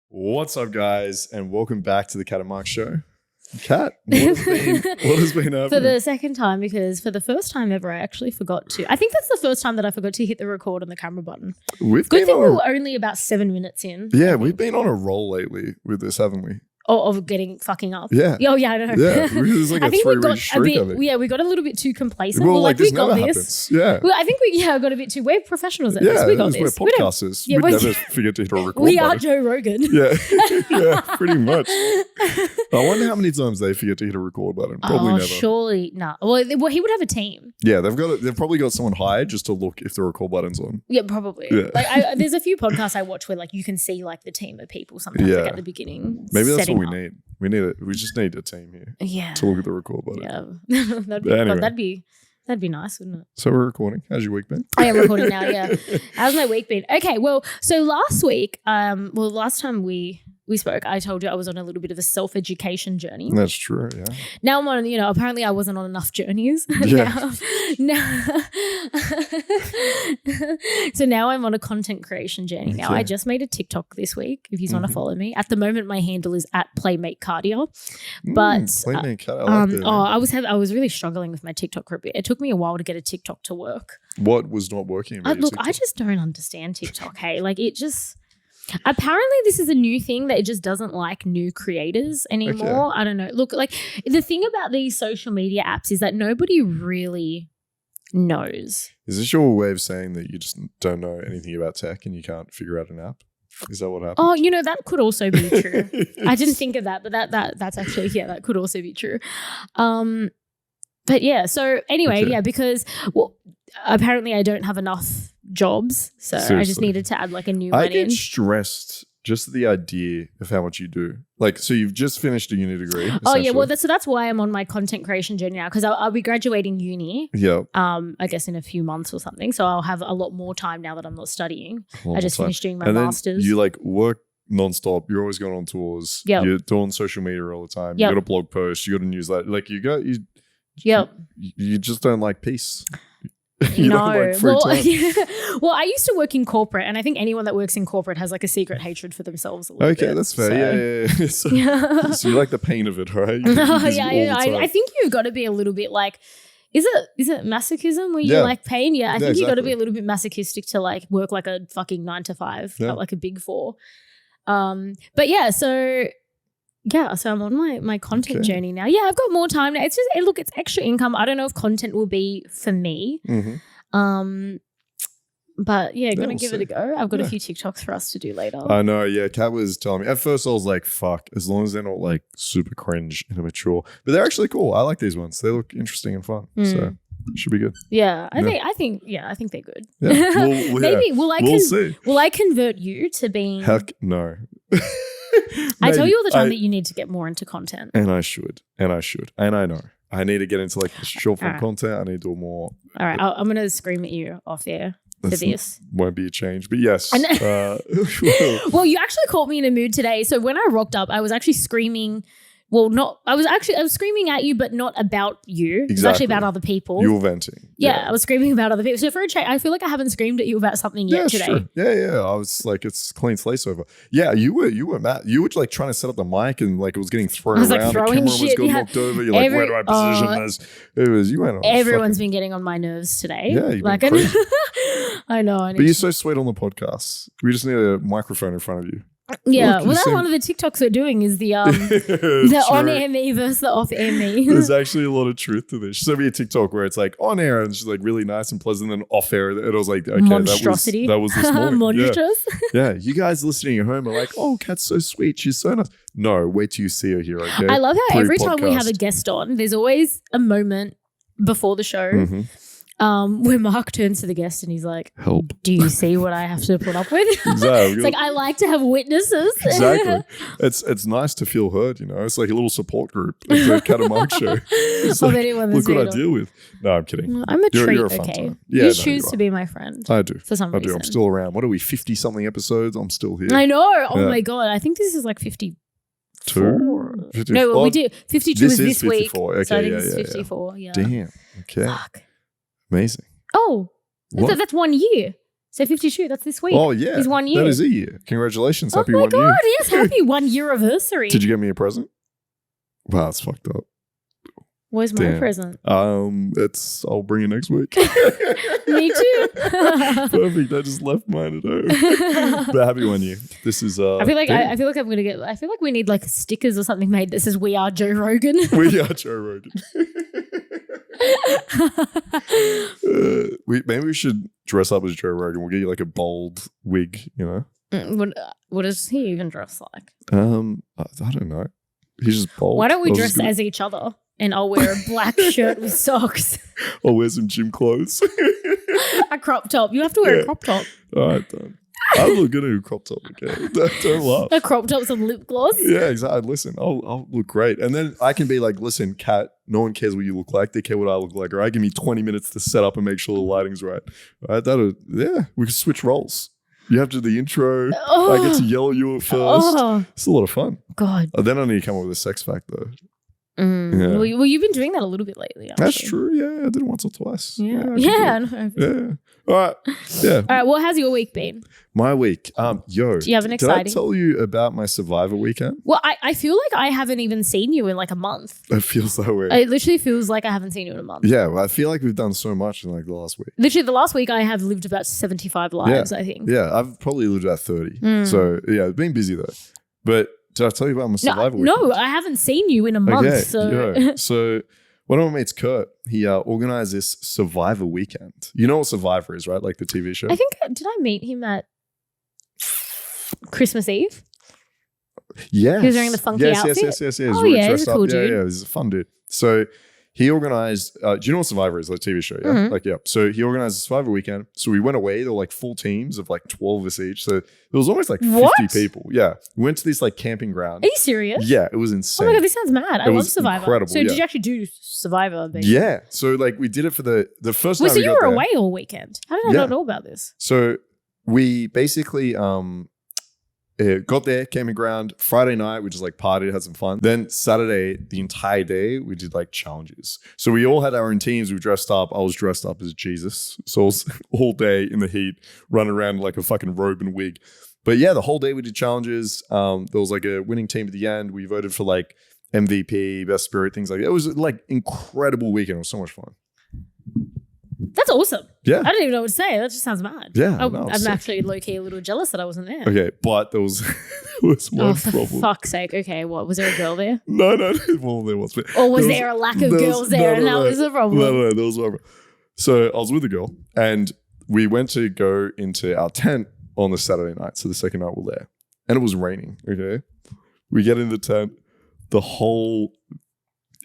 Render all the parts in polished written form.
What's up, guys, and welcome back to the Kat and Mark Show. Kat, what has been happening? For the second time, because for the first time ever, I actually forgot to. I think that's the first time that I forgot to hit the record on the camera button. Good thing we were only about 7 minutes in. Yeah, we've been on a roll lately with this, haven't we? Of getting fucking up. Yeah. Oh, yeah, I know. Yeah, it was like I think we got a bit. Yeah, we got a little bit too complacent. Well, like this we got never this. happens. Yeah. Well, I think we got a bit too. We're professionals at this. We got this. We're podcasters. We never forget to hit a record We button. are Joe Rogan. Yeah, yeah, pretty much. I wonder how many times they forget to hit a record button. Probably never. Surely not. Well, he would have a team. Yeah, they've probably got someone hired just to look if the record button's on. Yeah, probably. Yeah. Like there's a few podcasts I watch where like you can see like the team of people sometimes like at the beginning. Maybe that's what we need. We just need a team here. Yeah. To look at the record button. Yeah. that'd be nice, wouldn't it? So we're recording. How's your week been? I am recording now, yeah. How's my week been? Okay, well, so last week, last time we spoke, I told you I was on a little bit of a self-education journey. That's true, yeah. Now I'm on, apparently I wasn't on enough journeys. Yeah. So now I'm on a content creation journey. Now I just made a TikTok this week, if you want to follow me. At the moment, my handle is @Playmate Katija. But Playmate Katija, I like that. I was really struggling with my TikTok for a bit. It took me a while to get a TikTok to work. What was not working about your TikTok? I just don't understand TikTok, hey? Like it just... Apparently this is a new thing that it just doesn't like new creators anymore. Okay. I don't know. Look, like the thing about these social media apps is that nobody really knows. Is this your way of saying that you just don't know anything about tech and you can't figure out an app? Is that what happened? Oh, that could also be true. I didn't think of that, but that's actually, that could also be true. But yeah, so anyway, because apparently I don't have enough jobs, so seriously. I just needed to add like a new one in. I get stressed just at the idea of how much you do. Like, so you've just finished a uni degree. Oh yeah, well that's why I'm on my content creation journey now, because I'll be graduating uni. Yeah. I guess in a few months or something. So I'll have a lot more time now that I'm not studying. I just finished doing my masters. You like work nonstop. You're always going on tours. Yep. You're doing social media all the time. You got a blog post. You got a newsletter. Like you just don't like peace. You don't like free time. Well, I used to work in corporate, and I think anyone that works in corporate has like a secret hatred for themselves a little bit. Okay, that's fair. So. Yeah. So you like the pain of it, right? I think you've got to be a little bit like, is it masochism where you like pain? Yeah, I think you got to be a little bit masochistic to like work like a fucking 9 to 5, not like a big 4. But yeah, so I'm on my content journey now. Yeah, I've got more time now. It's just, it's extra income. I don't know if content will be for me. Mm-hmm. But yeah, gonna give it a go. I've got a few TikToks for us to do later. I know, yeah. Kat was telling me. At first I was like, fuck, as long as they're not like super cringe and immature. But they're actually cool. I like these ones. They look interesting and fun. So it should be good. Yeah, I think they're good. Yeah. Maybe we'll see. Will I convert you to being Heck no. I tell you all the time that you need to get more into content. And I should. And I know. I need to get into like the short form content. I need to do more. All right. I'm going to scream at you off air for this. Won't be a change, but yes. Well, you actually caught me in a mood today. So when I rocked up, I was actually screaming. Well, I was screaming at you, but not about you. Exactly. It was actually about other people. You were venting. Yeah, I was screaming about other people. So for a change, I feel like I haven't screamed at you about something yet today. True. Yeah. I was like, it's clean slate over. Yeah, you were mad. You were like trying to set up the mic and like it was getting thrown around. Like throwing the camera shit. was knocked over. You're like, where do I position this? It was, you went on. Everyone's been getting on my nerves today. Yeah, you've like been crazy. I know. But you're so sweet on the podcast. We just need a microphone in front of you. Yeah, well, that's one of the TikToks we're doing is the on-air me versus the off-air me. There's actually a lot of truth to this. She sent me a TikTok where it's like on air and she's like really nice and pleasant, and then off air, and I was like, okay, monstrosity. That was this morning. Monstrous. Yeah, you guys listening at home are like, oh, Kat's so sweet, she's so nice. No, wait till you see her here. Okay, I love how every time we have a guest on, there's always a moment before the show. Mm-hmm. Where Mark turns to the guest and he's like, help. Do you see what I have to put up with? Exactly. It's like, I like to have witnesses. Exactly. It's nice to feel heard, It's like a little support group. It's a Kat and Mark show. It's like, look what I deal with. No, I'm kidding. I'm a treat, you're a fun time. Yeah, you choose to be my friend. I do. For some reason. I do. I'm still around. What are we, 50-something episodes? I'm still here. I know. Oh my God. I think this is like 52. 54. No, we do. 52 is this 54. week. Okay, so I think it's 54. Yeah. Damn. Okay. Fuck. Amazing. Oh, That's 1 year. So 52, that's this week. Oh, yeah. It's 1 year. That is a year. Congratulations. Happy 1 year. Oh, my God. Yes, happy 1 year anniversary. Did you get me a present? Wow, that's fucked up. Where's my present? I'll bring it next week. Me too. Perfect. I just left mine at home. But happy 1 year. This is I feel like I'm gonna get. I feel like we need like stickers or something made that says "We are Joe Rogan." We are Joe Rogan. Maybe we should dress up as Joe Rogan. We'll get you like a bold wig, you know. What does he even dress like? I don't know. He's just bold. Why don't we dress as each other? And I'll wear a black shirt with socks. I'll wear some gym clothes. A crop top. You have to wear a crop top. All right, done. I look good in a crop top, okay? Don't laugh. A crop top, some lip gloss. Yeah, exactly. Listen, I'll look great. And then I can be like, listen, Kat, no one cares what you look like. They care what I look like. All right, give me 20 minutes to set up and make sure the lighting's right. All right, we can switch roles. You have to do the intro. I get to yell at you at first. It's a lot of fun. God. Then I need to come up with a sex fact, though. Yeah. Well, you've been doing that a little bit lately. Actually. That's true. Yeah, I did it once or twice. Yeah, I know. Yeah. All right. Yeah. All right. Well, how's your week been? My week. Do you have an exciting? Did I tell you about my Survivor weekend? Well, I feel like I haven't even seen you in like a month. It feels that way. It literally feels like I haven't seen you in a month. Yeah, well, I feel like we've done so much in like the last week. Literally, the last week I have lived about 75 lives. I think. Yeah, I've probably lived about 30. So yeah, I've been busy though. But did I tell you about my Survivor weekend? No, I haven't seen you in a month. Okay, so one of my mates, Kurt, he organized this Survivor weekend. You know what Survivor is, right? Like the TV show. I think, did I meet him at Christmas Eve? Yes. He was wearing the funky outfit? Yes. Oh, yeah, he's a cool dude. Yeah, he's a fun dude. So he organized, do you know what Survivor is? Like a TV show, yeah? Mm-hmm. Like, yeah. So he organized a Survivor weekend. So we went away. There were like full teams of like 12 of us each. So there was almost like 50 people. Yeah. We went to this like camping ground. Are you serious? Yeah, it was insane. Oh my God, this sounds mad. I love Survivor. Incredible, so did you actually do Survivor? Basically? Yeah. So like we did it for the first time. So you were away all weekend. How did I not know about this? So we basically got there, camping ground. Friday night, we just like partied, had some fun. Then Saturday, the entire day, we did like challenges. So we all had our own teams. We dressed up. I was dressed up as Jesus. So I was all day in the heat, running around like a fucking robe and wig. But yeah, the whole day we did challenges. There was like a winning team at the end. We voted for like MVP, best spirit, things like that. It was like incredible weekend. It was so much fun. That's awesome. Yeah. I don't even know what to say. That just sounds mad. Yeah. I'm actually low-key a little jealous that I wasn't there. Okay, but there was one problem. For fuck's sake. Okay, what? Was there a girl there? No. Well, there was. Or was there a lack of girls there and that was the problem? No, there was one problem. So I was with a girl and we went to go into our tent on the Saturday night. So the second night we were there. And it was raining, okay? We get in the tent. The whole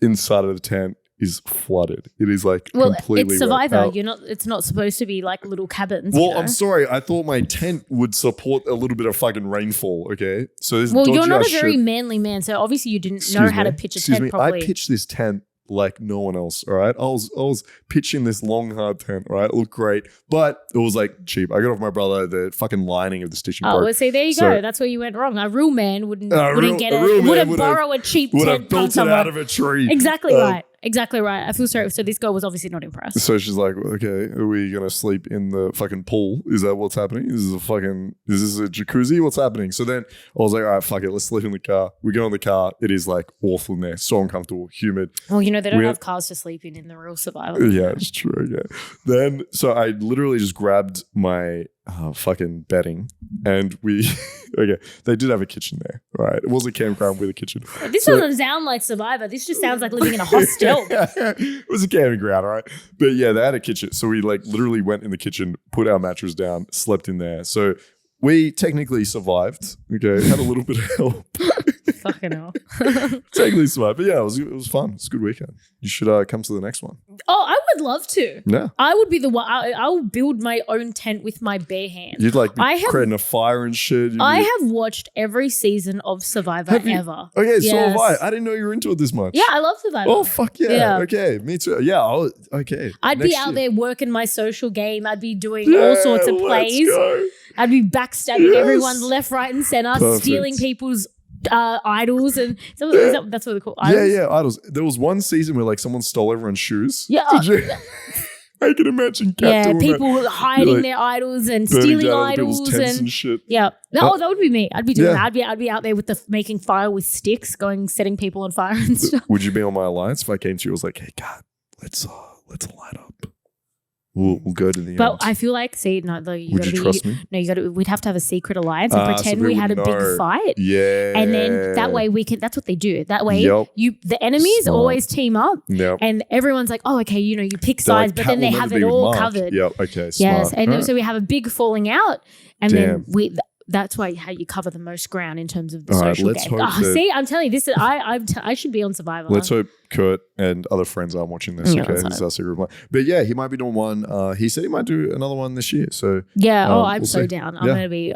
inside of the tent is flooded. It is like completely it's Survivor. It's not supposed to be like little cabins. Well, you know? I'm sorry. I thought my tent would support a little bit of fucking rainfall. Okay, so this you're not a very manly man, so obviously you didn't know how to pitch a tent properly. I pitched this tent like no one else. All right, I was pitching this long hard tent. All right, it looked great, but it was like cheap. I got off my brother the fucking lining of the stitching. Oh, well, see, there you go. That's where you went wrong. A real man wouldn't borrow a cheap tent. Would have built it out of a tree. Exactly right. Exactly right. I feel sorry. So this girl was obviously not impressed. So she's like, okay, are we going to sleep in the fucking pool? Is that what's happening? Is this a jacuzzi? What's happening? So then I was like, all right, fuck it. Let's sleep in the car. We go in the car. It is like awful in there. So uncomfortable, humid. Well, they don't have cars to sleep in the real Survivor. Yeah, it's true. Yeah. Then, so I literally just grabbed my fucking bedding and they did have a kitchen there, right? It was a campground with a kitchen. This doesn't sound like Survivor. This just sounds like living in a hostel. It was a camping ground, all right? But yeah, they had a kitchen. So we like literally went in the kitchen, put our mattress down, slept in there. So we technically survived. Okay, had a little bit of help. Fucking hell. Technically survived. But yeah, it was fun. It's a good weekend. You should come to the next one. Oh, I would love to. Yeah. I would be the one. I'll build my own tent with my bare hands. You'd like be creating a fire and shit. I have watched every season of Survivor ever. Okay, yes. So have I. I didn't know you were into it this much. Yeah, I love Survivor. Oh, fuck yeah. Okay, me too. Yeah, okay. I'd be out there working my social game. I'd be doing all sorts of plays. I'd be backstabbing everyone left, right, and center, stealing people's idols, and that's what they're called. Idols? Yeah, idols. There was one season where like someone stole everyone's shoes. Yeah. I can imagine Kat doing people hiding their idols and stealing idols and shit. Yeah, that would be me. I'd be doing that. I'd be out there with making fire with sticks, setting people on fire and stuff. Would you be on my alliance if I came to you? I was like, hey, Kat, let's light up. We'll go to the end. But I feel like, would you trust me? No, we'd have to have a secret alliance and pretend we had a big fight. Yeah. And then that way that's what they do. That way the enemies always team up and everyone's like, oh, okay, you pick sides, but then they have it all covered. Yep, okay, smart. Yes, and then, so we have a big falling out and then that's how you cover the most ground in terms of the social game. See, I'm telling you, this is I should be on Survivor. Let's hope Kurt and other friends aren't watching this. Okay, this is our secret plan. But yeah, he might be doing one. He said he might do another one this year. So I'm so down. I'm gonna be.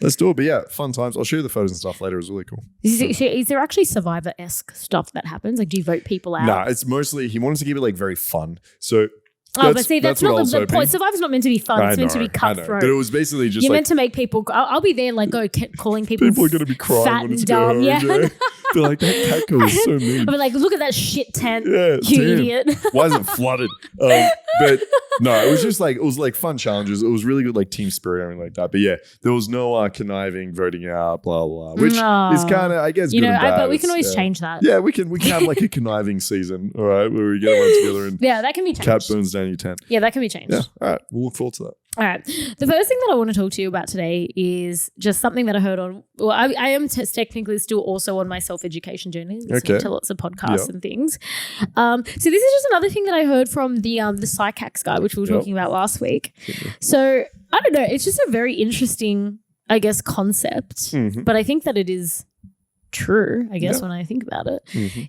Let's do it. But yeah, fun times. I'll show you the photos and stuff later. It was really cool. Is there actually Survivor-esque stuff that happens? Like, do you vote people out? Nah, it's mostly he wanted to keep it like very fun. So. But see, that's not the point. Survivor's not meant to be fun. It's meant to be cutthroat. But it was basically just you're meant to make people. I'll be there, calling people. People are going to be crying fat when it's and dumb. Yeah. They're like, that cat girl is so mean. I'll be like, look at that shit tent, you idiot. Why is it flooded? But no, it was just it was fun challenges. It was really good team spirit, everything like that. But yeah, there was no conniving, voting out, blah blah, which is kind of, I guess, good and bad. But we can always change that. Yeah, we can have a conniving season, all right, where we get everyone together and that can be changed. Cat burns down your tent. Yeah, that can be changed. Yeah, all right, we'll look forward to that. All right. The first thing that I want to talk to you about today is just something that I heard on. Well, I am technically still also on my self-education journey, listening to lots of podcasts and things. So this is just another thing that I heard from the psych hacks guy, which we were talking about last week. So I don't know. It's just a very interesting, I guess, concept, but I think that it is true, I guess, when I think about it,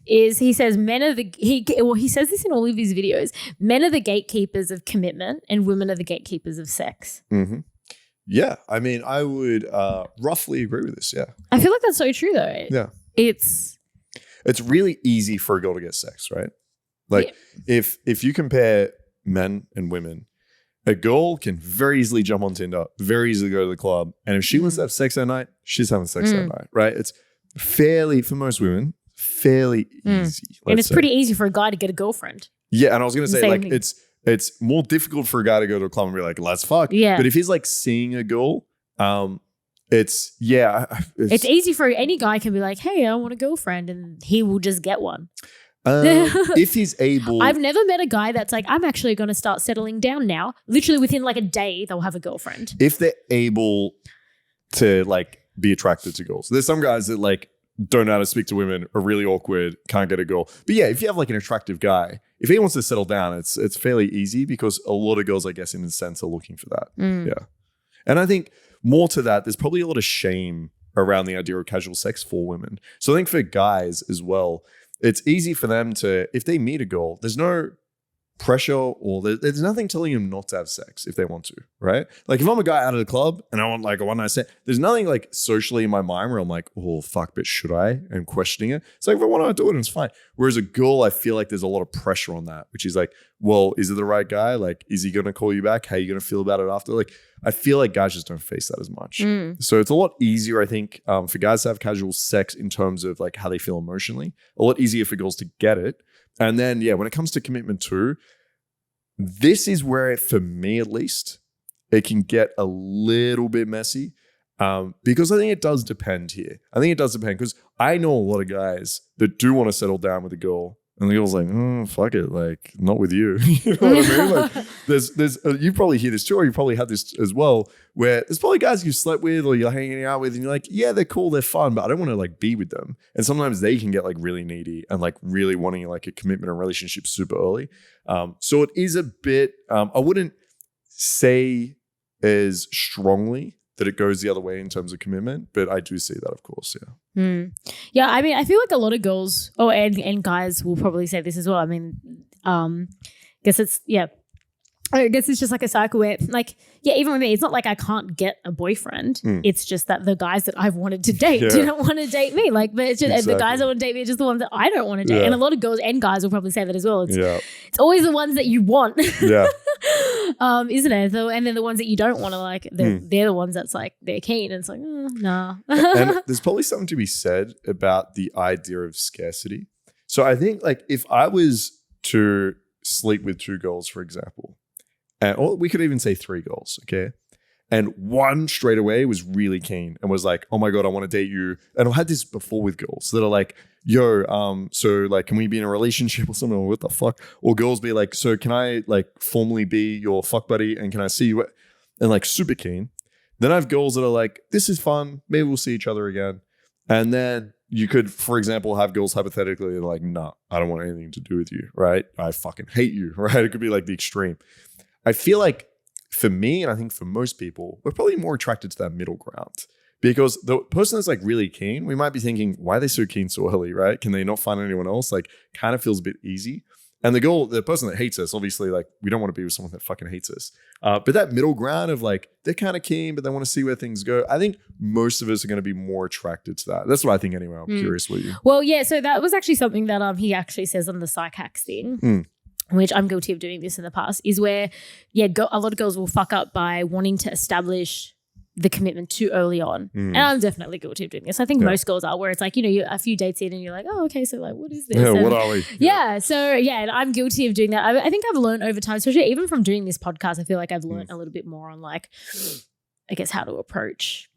is he says he says this in all of his videos, men are the gatekeepers of commitment and women are the gatekeepers of sex. Yeah, I mean, I would roughly agree with this, I feel like that's so true though. Yeah. It's really easy for a girl to get sex, right? If you compare men and women, a girl can very easily jump on Tinder, very easily go to the club, and if she wants to have sex that night, she's having sex that night, right? It's fairly, for most women, fairly easy. And it's pretty easy for a guy to get a girlfriend. Yeah, and I was going to say, it's more difficult for a guy to go to a club and be like, let's fuck. Yeah. But if he's seeing a girl, it's easy for any guy can be like, hey, I want a girlfriend, and he will just get one. If he's able. I've never met a guy that's like, I'm actually going to start settling down now. Literally within a day, they'll have a girlfriend. If they're able to be attracted to girls. There's some guys that don't know how to speak to women, are really awkward, can't get a girl. But yeah, if you have an attractive guy, if he wants to settle down, it's fairly easy because a lot of girls, I guess, in a sense, are looking for that. Yeah. And I think more to that, there's probably a lot of shame around the idea of casual sex for women. So I think for guys as well, it's easy for them to, if they meet a girl, there's no pressure or there's nothing telling them not to have sex if they want to, right? If I'm a guy out of the club and I want a one night stand, there's nothing socially in my mind where I'm like, oh fuck, but should I? And questioning it. It's if I want to do it, it's fine. Whereas a girl, I feel there's a lot of pressure on that, which is well, is it the right guy? Is he gonna call you back? How are you gonna feel about it after? I feel guys just don't face that as much. So it's a lot easier, I think, for guys to have casual sex in terms of how they feel emotionally. A lot easier for girls to get it. And then, when it comes to commitment too, this is where, for me at least, it can get a little bit messy because I think it does depend here. I think it does depend because I know a lot of guys that do want to settle down with a girl. And the girl's fuck it, not with you. You know what I mean? There's you probably hear this too, or you probably had this as well, where there's probably guys you slept with or you're hanging out with and you're yeah, they're cool, they're fun, but I don't want to be with them. And sometimes they can get really needy and really wanting a commitment and relationship super early. So it is a bit, I wouldn't say as strongly that it goes the other way in terms of commitment, but I do see that, of course, Yeah, I mean, I feel like a lot of girls, and guys will probably say this as well. I mean, I guess it's just a cycle where, even with me, it's not I can't get a boyfriend. It's just that the guys that I've wanted to date didn't want to date me. But it's just the guys that want to date me are just the ones that I don't want to date. And a lot of girls and guys will probably say that as well. It's always the ones that you want. Yeah. Isn't it? And then the ones that you don't want to they're the ones that's they're keen. And it's nah. And there's probably something to be said about the idea of scarcity. So I think if I was to sleep with 2 girls, for example, or we could even say 3 girls, okay? And one straight away was really keen and was like, oh my God, I want to date you. And I've had this before with girls that are like, yo, so like, can we be in a relationship or something? Or what the fuck? Or girls be like, so can I like formally be your fuck buddy? And can I see you? And like super keen. Then I have girls that are like, this is fun. Maybe we'll see each other again. And then you could, for example, have girls hypothetically like, nah, I don't want anything to do with you, right? I fucking hate you, right? It could be like the extreme. I feel like for me, and I think for most people, we're probably more attracted to that middle ground because the person that's like really keen, we might be thinking, why are they so keen so early, right? Can they not find anyone else? Like kind of feels a bit easy. And the person that hates us, obviously, like we don't want to be with someone that fucking hates us. But that middle ground of like, they're kind of keen, but they want to see where things go. I think most of us are going to be more attracted to that. That's what I think anyway. I'm curious what you. Well, yeah. So that was actually something that he actually says on the psych hacks thing. Which I'm guilty of doing this in the past, is where, a lot of girls will fuck up by wanting to establish the commitment too early on. And I'm definitely guilty of doing this. I think most girls are, where it's like, you're a few dates in and you're like, oh, okay, so like, what is this? Yeah, what are we? Yeah. So yeah, and I'm guilty of doing that. I think I've learned over time, especially even from doing this podcast, I feel like I've learned a little bit more on like, I guess, how to approach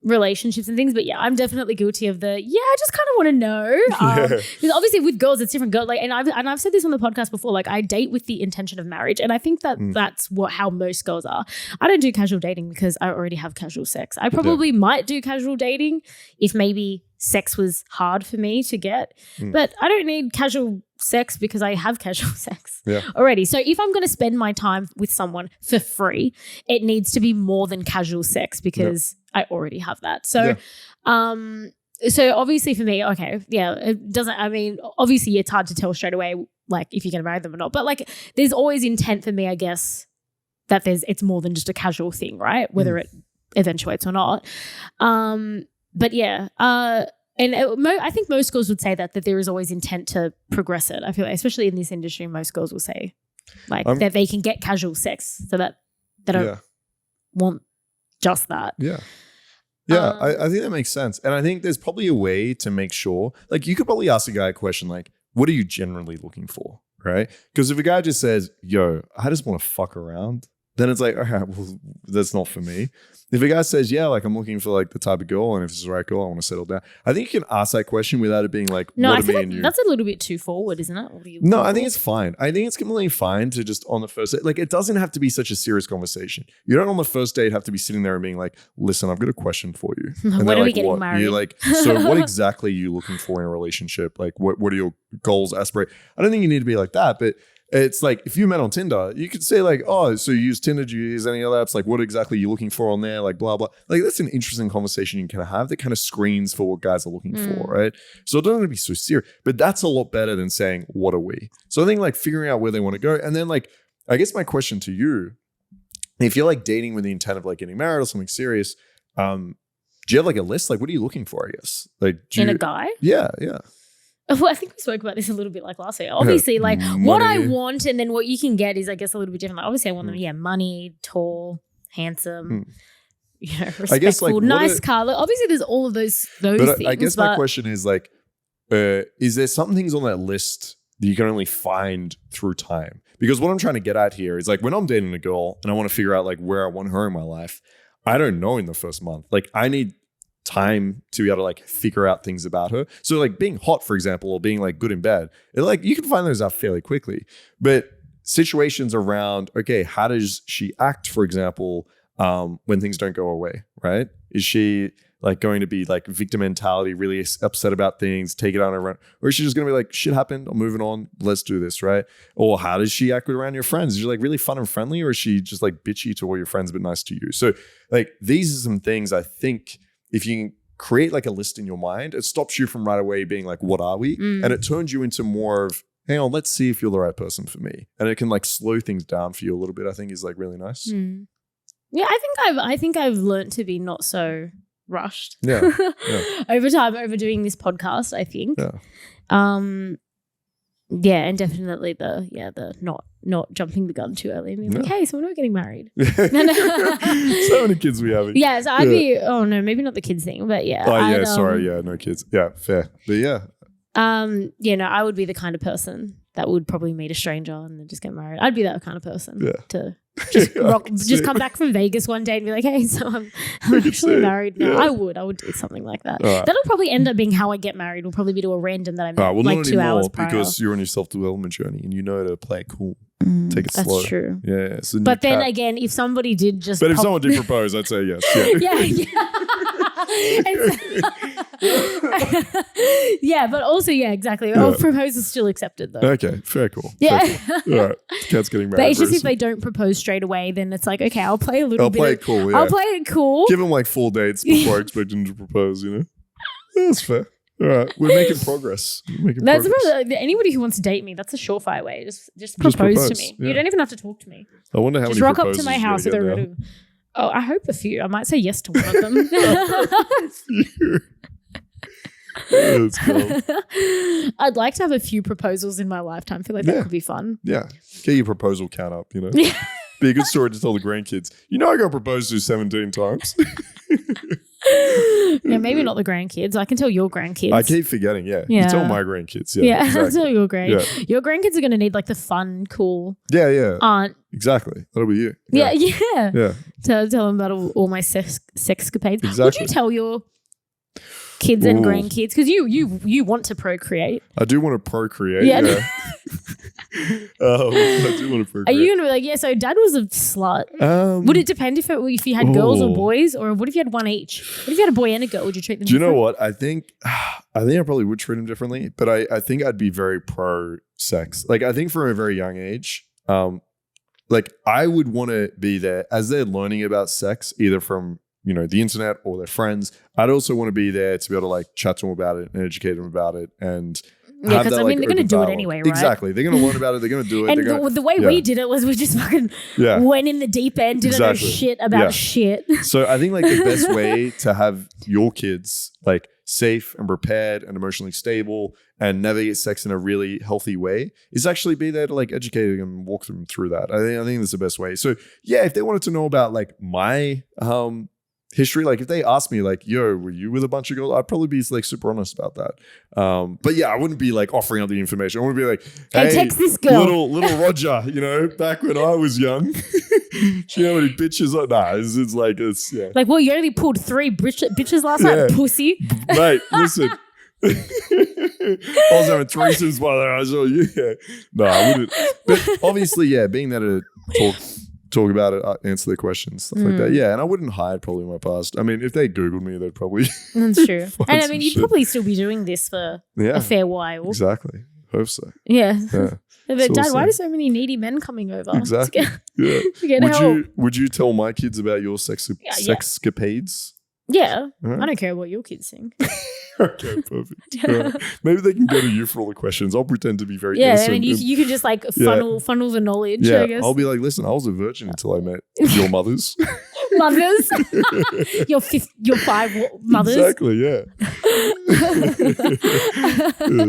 relationships and things. But yeah, I'm definitely guilty of I just kind of want to know. Because obviously with girls, it's different. Like, and I've said this on the podcast before, like I date with the intention of marriage. And I think that that's how most girls are. I don't do casual dating because I already have casual sex. I probably might do casual dating if maybe sex was hard for me to get. But I don't need casual sex because I have casual sex already. So if I'm going to spend my time with someone for free, it needs to be more than casual sex because I already have that. So, so obviously for me, it doesn't, I mean, obviously it's hard to tell straight away, like if you're going to marry them or not, but like there's always intent for me, I guess, that it's more than just a casual thing, right? Whether it eventuates or not. But yeah, and I think most girls would say that there is always intent to progress it. I feel like, especially in this industry, most girls will say like that they can get casual sex so that they don't want just that. Yeah, I think that makes sense. And I think there's probably a way to make sure, like you could probably ask a guy a question like, what are you generally looking for, right? Because if a guy just says, yo, I just want to fuck around, then it's like, okay, well, that's not for me. If a guy says, yeah, like I'm looking for like the type of girl, and if it's the right girl, I want to settle down. I think you can ask that question without it being like, no, what I are me think and you? That's a little bit too forward, isn't it? No, I think it's fine. I think it's completely fine to just on the first date, like it doesn't have to be such a serious conversation. You don't on the first date have to be sitting there and being like, listen, I've got a question for you. And when are we getting married? You're like, so what exactly are you looking for in a relationship? Like what are your goals, aspirations? I don't think you need to be like that, but it's like if you met on Tinder, you could say like, oh, so you use Tinder, do you use any other apps? Like what exactly are you looking for on there? Like blah, blah. Like that's an interesting conversation you can have that kind of screens for what guys are looking for, right? So it doesn't have to be so serious, but that's a lot better than saying, what are we? So I think like figuring out where they want to go. And then like, I guess my question to you, if you're like dating with the intent of like getting married or something serious, do you have like a list? Like what are you looking for, I guess? Like a guy? Yeah. Well, I think we spoke about this a little bit like last week. Obviously, like what I want and then what you can get is, I guess, a little bit different. Like, obviously, I want them, money, tall, handsome, respectful, I guess, like, nice car. Like, obviously, there's all of those things. I guess my question is like, is there some things on that list that you can only find through time? Because what I'm trying to get at here is like when I'm dating a girl and I want to figure out like where I want her in my life, I don't know in the first month. Like I need time to be able to like figure out things about her. So like being hot, for example, or being like good in bed, like you can find those out fairly quickly. But situations around, okay, how does she act, for example, when things don't go away, right? Is she like going to be like victim mentality, really upset about things, take it on around, or is she just going to be like, shit happened, I'm moving on, let's do this, right? Or how does she act around your friends? Is she like really fun and friendly, or is she just like bitchy to all your friends but nice to you? So like these are some things I think if you can create like a list in your mind, it stops you from right away being like, what are we? And it turns you into more of, hang on, let's see if you're the right person for me. And it can like slow things down for you a little bit, I think is like really nice. Yeah, I think I've learned to be not so rushed. Yeah. Over time, over doing this podcast, I think. Yeah, and definitely the not jumping the gun too early. I mean, like, hey, so we're not getting married. So many kids we have. Yeah, so I'd be, oh no, maybe not the kids thing, but yeah. Oh yeah, sorry, yeah, no kids. Yeah, fair. But yeah. No, I would be the kind of person that would probably meet a stranger and then just get married. I'd be that kind of person to Yeah, just come back from Vegas one day and be like, hey, so I'm actually married now. Yeah. I would do something like that. Right. That'll probably end up being how I get married. Will probably be to a random that I met like 2 hours prior. Because you're on your self-development journey and you know to play it cool. Take it slow. That's true. Yeah. But then again, if somebody did just if someone did propose, I'd say yes. Yeah. Yeah, but also, exactly. Yeah. Proposal still accepted though. Okay, fair call. Yeah. Fair call. All right. Cat's getting married. But it's just if they don't propose straight away, then it's like, okay, I'll play a little I'll play it cool. Yeah. I'll play it cool. Give them like 4 dates before I expect them to propose, you know? That's fair. All right, we're making progress. That's probably, anybody who wants to date me. That's a surefire way. Just propose to me. Yeah. You don't even have to talk to me. I wonder how just many rock up to my house with a red. Oh, I hope a few. I might say yes to one of them. Let's go. I'd like to have a few proposals in my lifetime. I feel like that could be fun. Yeah, get your proposal count up. You know, be a good story to tell the grandkids. You know, I got proposed to 17 times. Yeah, maybe not the grandkids. I can tell your grandkids. I keep forgetting. Yeah. You tell my grandkids. Yeah, exactly. I'll tell your Your grandkids are going to need like the fun, cool. Yeah. Aunt. Exactly. That'll be you. Yeah. Tell them about all my sexcapades. Exactly. Would you tell your kids and grandkids, because you want to procreate? I do want to procreate. Yeah. I do want to procreate. Are you gonna be like, so dad was a slut? Would it depend if you had girls or boys, or what if you had one each? What if you had a boy and a girl? Would you treat them? Do you know what? I think I probably would treat them differently, but I think I'd be very pro sex. Like I think from a very young age, like I would want to be there as they're learning about sex, either from the internet or their friends. I'd also want to be there to be able to like chat to them about it and educate them about it. And because they're going to do it anyway, right? Exactly. They're going to learn about it. They're going to do it. And the way we did it was we just fucking went in the deep end, didn't know shit about shit. So I think like the best way to have your kids like safe and prepared and emotionally stable and navigate sex in a really healthy way is actually be there to like educate them and walk them through that. I think that's the best way. So if they wanted to know about like my history, like if they asked me like, yo, were you with a bunch of girls? I'd probably be like super honest about that. But I wouldn't be like offering up the information. I wouldn't be like, hey, text this girl. Little Roger, back when I was young. Do you know how many bitches? It's like, like, well, you only pulled 3 bitches last night, pussy. Mate, listen. I was having threesomes by there. I saw you. No, I wouldn't. But obviously, being there to talk about it, answer their questions, stuff like that. Yeah, and I wouldn't hide probably my past. I mean, if they Googled me, they'd probably. That's true. And I mean, you'd probably still be doing this for a fair while. Exactly. Hope so. Yeah. But Dad, why are so many needy men coming over? Exactly. To get help? Would you tell my kids about your sexcapades? Yeah. Right. I don't care what your kids think. Okay, perfect. Right. Maybe they can go to you for all the questions. I'll pretend to be very innocent. And you can just like funnel the knowledge, I guess. I'll be like, listen, I was a virgin until I met your mothers. Mothers? your 5 mothers? Exactly, yeah.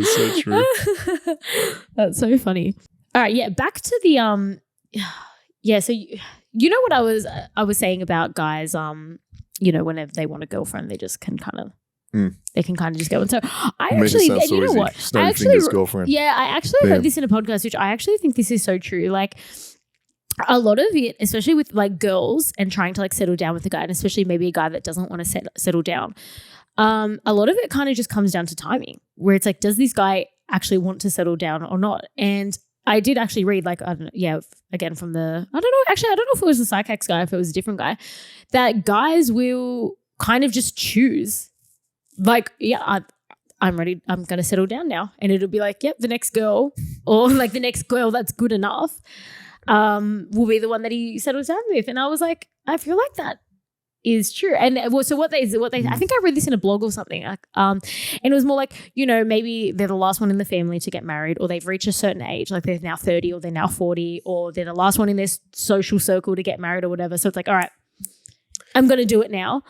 So true. That's so funny. All right, back to the so you know what I was saying about guys, whenever they want a girlfriend, they just can kind of they can kind of just go. And so I actually, and you know what? I actually heard this in a podcast, which I actually think this is so true. Like a lot of it, especially with like girls and trying to like settle down with a guy, and especially maybe a guy that doesn't want to settle down. A lot of it kind of just comes down to timing, where it's like, does this guy actually want to settle down or not? And I did actually read, like, I don't know, again from the, I don't know if it was the Psychex guy, if it was a different guy, that guys will kind of just choose, like, I'm ready, I'm going to settle down now. And it'll be like, yep, the next girl, or like the next girl that's good enough will be the one that he settles down with. And I was like, I feel like that is true. And so what they I think I read this in a blog or something, and it was more like, maybe they're the last one in the family to get married, or they've reached a certain age, like they're now 30 or they're now 40, or they're the last one in their social circle to get married or whatever. So it's like, all right, I'm going to do it now.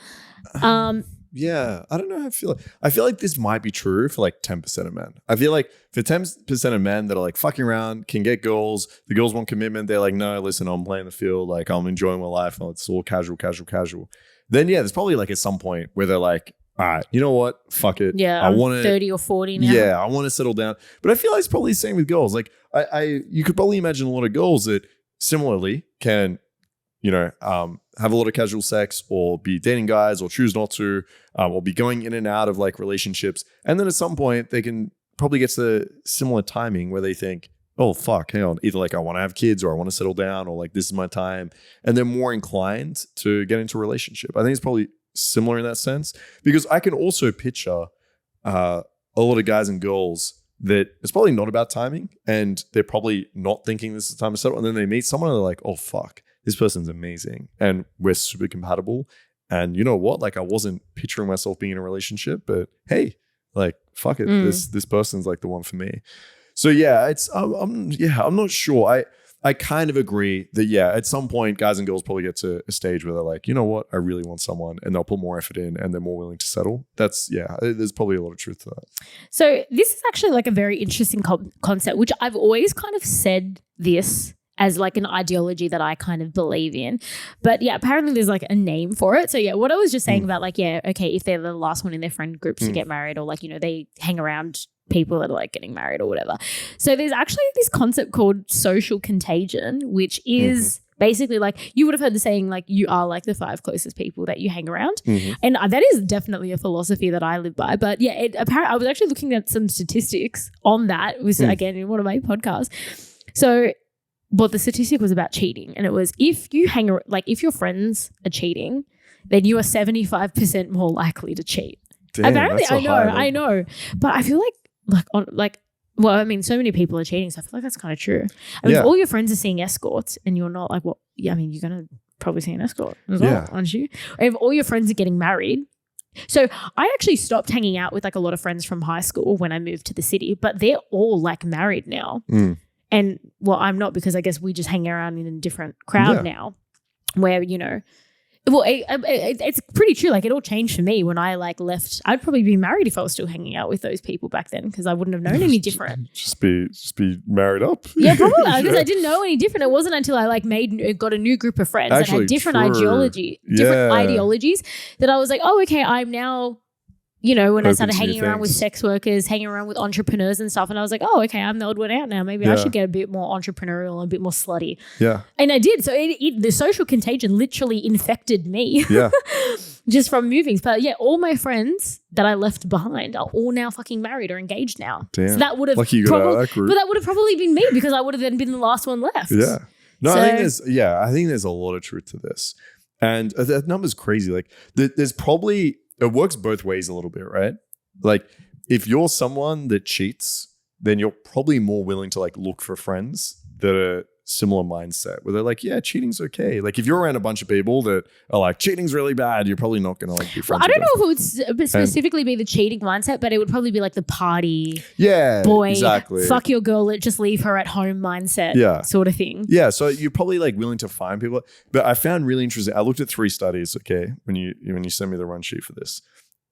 Yeah, I don't know how I feel like this might be true for like 10% of men. I feel like for 10% of men that are like fucking around, can get girls, the girls want commitment, they're like, no, listen, I'm playing the field, like I'm enjoying my life, it's all casual. Then there's probably like at some point where they're like, all right, you know what? Fuck it. Yeah, I'm 30 or 40 now. Yeah, I want to settle down. But I feel like it's probably the same with girls. Like you could probably imagine a lot of girls that similarly can, have a lot of casual sex or be dating guys or choose not to, or be going in and out of like relationships. And then at some point they can probably get to the similar timing where they think, oh, fuck, hang on. Either like I want to have kids or I want to settle down or like this is my time. And they're more inclined to get into a relationship. I think it's probably similar in that sense because I can also picture a lot of guys and girls that it's probably not about timing and they're probably not thinking this is the time to settle. And then they meet someone and they're like, oh, fuck, this person's amazing. And we're super compatible. And you know what? Like I wasn't picturing myself being in a relationship, but hey, like, fuck it. This person's like the one for me. So yeah, I'm not sure. I kind of agree that at some point guys and girls probably get to a stage where they're like, you know what, I really want someone, and they'll put more effort in and they're more willing to settle. There's probably a lot of truth to that. So this is actually like a very interesting concept, which I've always kind of said this as like an ideology that I kind of believe in. But yeah, apparently there's like a name for it. So yeah, what I was just saying about like, if they're the last one in their friend groups to get married or like, they hang around people that are like getting married or whatever. So there's actually this concept called social contagion, which is basically like, you would have heard the saying like, you are like the 5 closest people that you hang around. And that is definitely a philosophy that I live by. But yeah, apparently I was actually looking at some statistics on that. It was again in one of my podcasts. So the statistic was about cheating, and it was if you if your friends are cheating, then you are 75% more likely to cheat. Damn, apparently, I know, but I feel so many people are cheating, so I feel like that's kind of true. I mean, if all your friends are seeing escorts and you're not, like, you're gonna probably see an escort as well, aren't you? Or if all your friends are getting married. So I actually stopped hanging out with like a lot of friends from high school when I moved to the city, but they're all like married now. And I'm not, because I guess we just hang around in a different crowd now where, it's pretty true. Like it all changed for me when I like left. I'd probably be married if I was still hanging out with those people back then because I wouldn't have known any different. Just be married up. Yeah, probably because I didn't know any different. It wasn't until I like got a new group of friends that had different ideologies that I was like, oh, okay, I'm now. When I started hanging around with sex workers, hanging around with entrepreneurs and stuff, and I was like, oh, okay, I'm the odd one out now. Maybe I should get a bit more entrepreneurial, a bit more slutty. Yeah. And I did. So the social contagion literally infected me. Yeah. Just from moving. But yeah, all my friends that I left behind are all now fucking married or engaged now. Damn. So that would have Lucky you got out of that group. But that would have probably been me because I would have then been the last one left. Yeah. No, I think there's a lot of truth to this. And that number's crazy. Like there's probably... It works both ways a little bit, right? Like if you're someone that cheats, then you're probably more willing to like look for friends that are similar mindset where they're like, yeah, cheating's okay. Like if you're around a bunch of people that are like, cheating's really bad, you're probably not going to like be friends. I don't know if it would specifically be the cheating mindset, but it would probably be like the party, boy, exactly. Fuck your girl, just leave her at home mindset sort of thing. Yeah, so you're probably like willing to find people. But I found really interesting, I looked at 3 studies, okay, when you sent me the run sheet for this.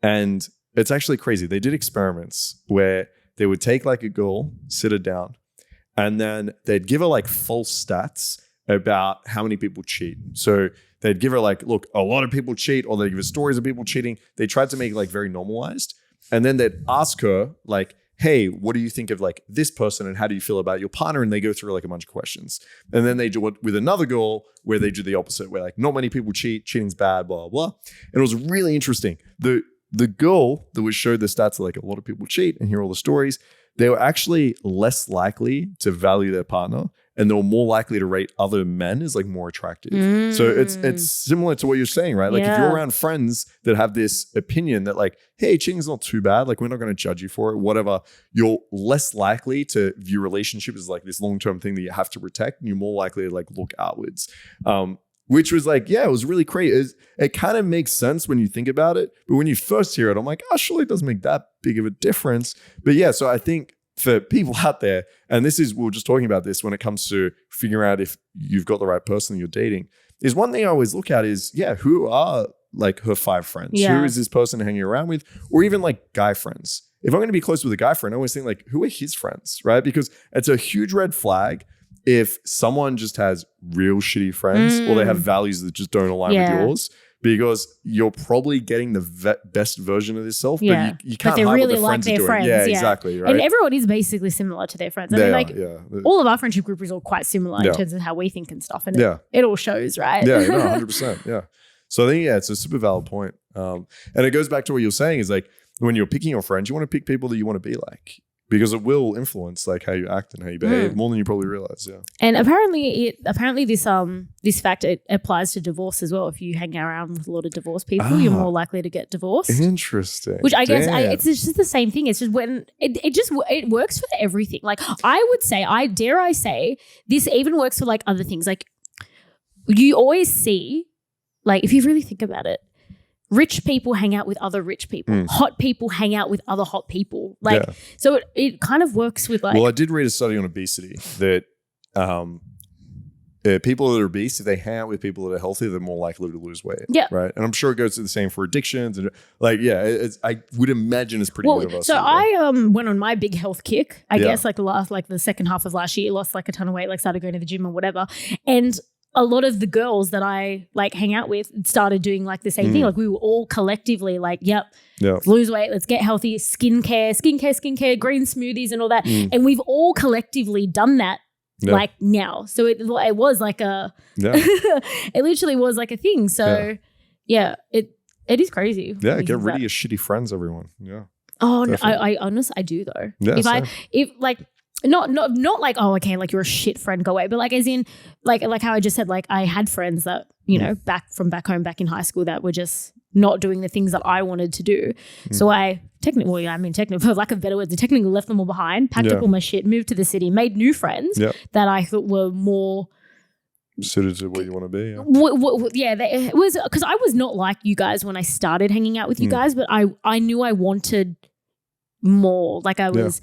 And it's actually crazy. They did experiments where they would take like a girl, sit her down, and then they'd give her like false stats about how many people cheat. So they'd give her like, look, a lot of people cheat, or they'd give her stories of people cheating. They tried to make it like very normalized. And then they'd ask her like, hey, what do you think of like this person and how do you feel about your partner? And they go through like a bunch of questions. And then they do it with another girl where they do the opposite, where like not many people cheat, cheating's bad, blah, blah, blah. And it was really interesting. The girl that was showed the stats like a lot of people cheat and hear all the stories, they were actually less likely to value their partner, and they were more likely to rate other men as like more attractive. So it's similar to what you're saying, right? Like if you're around friends that have this opinion that like, hey, cheating's not too bad, like we're not going to judge you for it, whatever, you're less likely to view relationships as like this long-term thing that you have to protect, and you're more likely to like look outwards. Which was like, it was really crazy. It kind of makes sense when you think about it. But when you first hear it, I'm like, surely it doesn't make that big of a difference. But yeah, so I think for people out there, and we were just talking about this when it comes to figuring out if you've got the right person you're dating, is one thing I always look at is, who are like her 5 friends? Yeah. Who is this person hanging around with? Or even like guy friends. If I'm going to be close with a guy friend, I always think like, who are his friends, right? Because it's a huge red flag if someone just has real shitty friends or they have values that just don't align with yours. because you're probably getting the best version of yourself, but you can't they hide really what like their friends. Yeah, exactly. Right. And everyone is basically similar to their friends. I mean, like all of our friendship group is all quite similar in terms of how we think and stuff. And it all shows, right? Yeah, 100%. Yeah. So I think, it's a super valid point. And it goes back to what you're saying is like, when you're picking your friends, you want to pick people that you want to be like, because it will influence like how you act and how you behave more than you probably realize. Yeah. And apparently this fact it applies to divorce as well. If you hang around with a lot of divorced people, you're more likely to get divorced. Interesting. Which I guess it's just the same thing. It's just when it works for everything. Like I would say, I say this even works for like other things. Like you always see, like if you really think about it, rich people hang out with other rich people. Hot people hang out with other hot people. Like, so it kind of works with like. Well, I did read a study on obesity that people that are obese, if they hang out with people that are healthy, they're more likely to lose weight. Yeah. Right. And I'm sure it goes to the same for addictions and like, I would imagine it's pretty universal. So I went on my big health kick, I guess like the second half of last year, lost like a ton of weight, like started going to the gym or whatever. And a lot of the girls that I like hang out with started doing like the same thing. Like we were all collectively like, lose weight, let's get healthy, skincare, green smoothies and all that. And we've all collectively done that like now. So it was like it literally was like a thing. So it is crazy. Yeah, get rid of your shitty friends, everyone. Yeah. Oh, no, I honestly, I do though. Yeah, if not like, oh, okay, like you're a shit friend, go away. But like as in like how I just said, like I had friends that, you know, back home, back in high school that were just not doing the things that I wanted to do. So I technically, for lack of better words, I technically left them all behind, packed up all my shit, moved to the city, made new friends that I thought were more suited to what you want to be. It was because I was not like you guys when I started hanging out with you guys, but I knew I wanted more. Like I was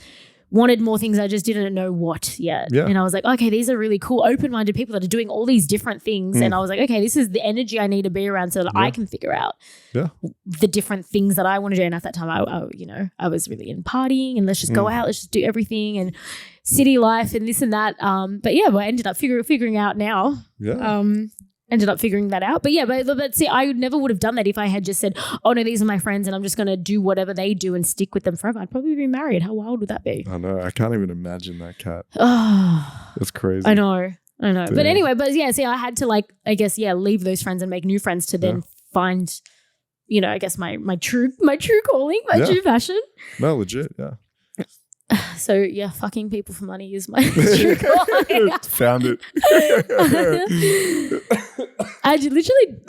wanted more things. I just didn't know what yet. Yeah. And I was like, okay, these are really cool, open-minded people that are doing all these different things. And I was like, okay, this is the energy I need to be around so that I can figure out the different things that I want to do. And at that time, I was really in partying and let's just go out, let's just do everything and city life and this and that. But I ended up figuring out now. Yeah. Ended up figuring that out. But but see, I never would have done that if I had just said, oh no, these are my friends and I'm just going to do whatever they do and stick with them forever. I'd probably be married. How wild would that be? I know. I can't even imagine that, Kat. Oh, that's crazy. I know. Damn. But anyway, see, I had to leave those friends and make new friends to then find, I guess my true calling, my true passion. No, legit. Yeah. So fucking people for money is my true calling. Found it. I literally.